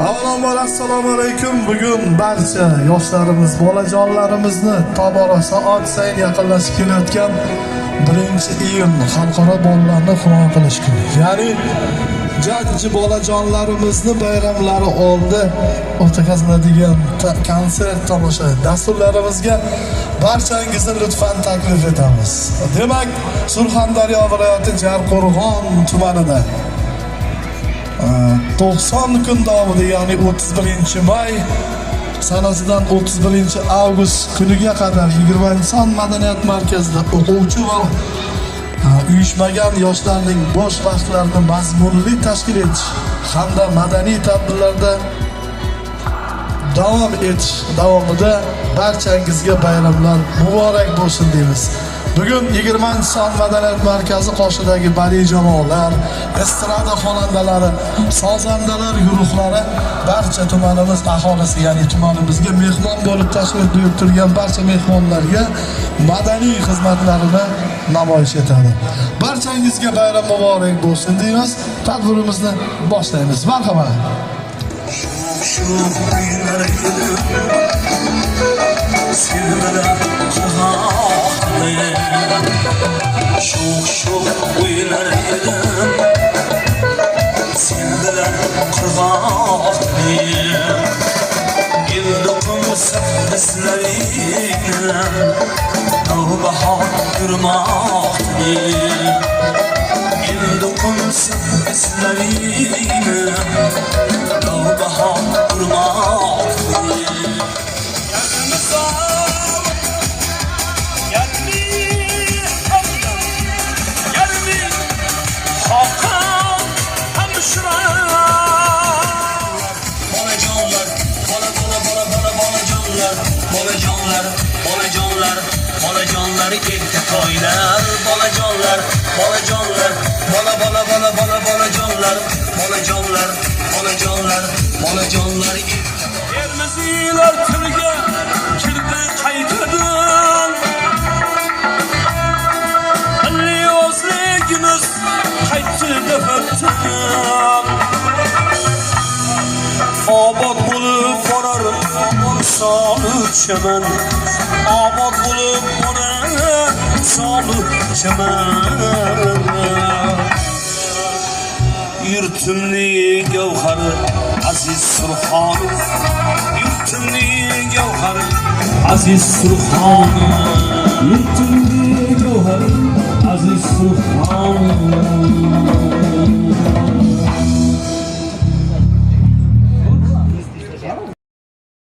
Avvalambor assalomu alaykum. Bugun barcha yoshlarimiz, bolajonlarimizni tobora soat sayin yaqinlashib kelayotgan 1-iyun xalqaro bolalarni hurmat qilish kuni. Ya'ni jajji bolajonlarimizni bayramlari oldi o'tkaziladigan konsert tomosha dasturlarimizga barchangizni lutfan taklif etamiz. Demak, Surxondaryo viloyati Jarqo'rg'on tumanida 90 kun davomida, ya'ni 31-may sanasidan 31-avgust kuniga qadar 20 madaniyat markazida o'quvchi va uyushmagan yoshlarning bo'sh vaqtlarini mazmunli tashkil etish hamda madaniy tadbirlarda davom etish davomida barchangizga bayramlar muborak bo'lsin deymiz. Bugun 20 madaniyat markazi qoshidagi badiiy jamoalar, estrada xonandalari, sozandalar guruhlari barcha tumanimiz aholisi, ya'ni tumanimizga mehmon bo'lib tashrif buyurib turgan barcha mehmonlarga madaniy xizmatlarini namoyish etadi. Barchangizga bayram muborak bo'lsin deymiz. Tadbirimizni boshlaymiz. Marhamat. Şok uylar edim, sen bilen qirg'oqni. Yildiqim sabislarina, navbahor yurmoqni. Yildiqim sabislarina, navbahor yurmoqni. Bolajonlar erta toylar, bolajonlar, bolajonlar, bolajonlar erta. Termiziylar tilga kirdi qaytadan. Milliy o'zligimiz qaytdi defatdan. Obod bo'lib borar sonu chaman, obod bo'lib borar sonu chaman. Yurtimning gavhari aziz Surxon, yurtimning gavhari aziz Surxon, yurtimning gavhari aziz Surxon.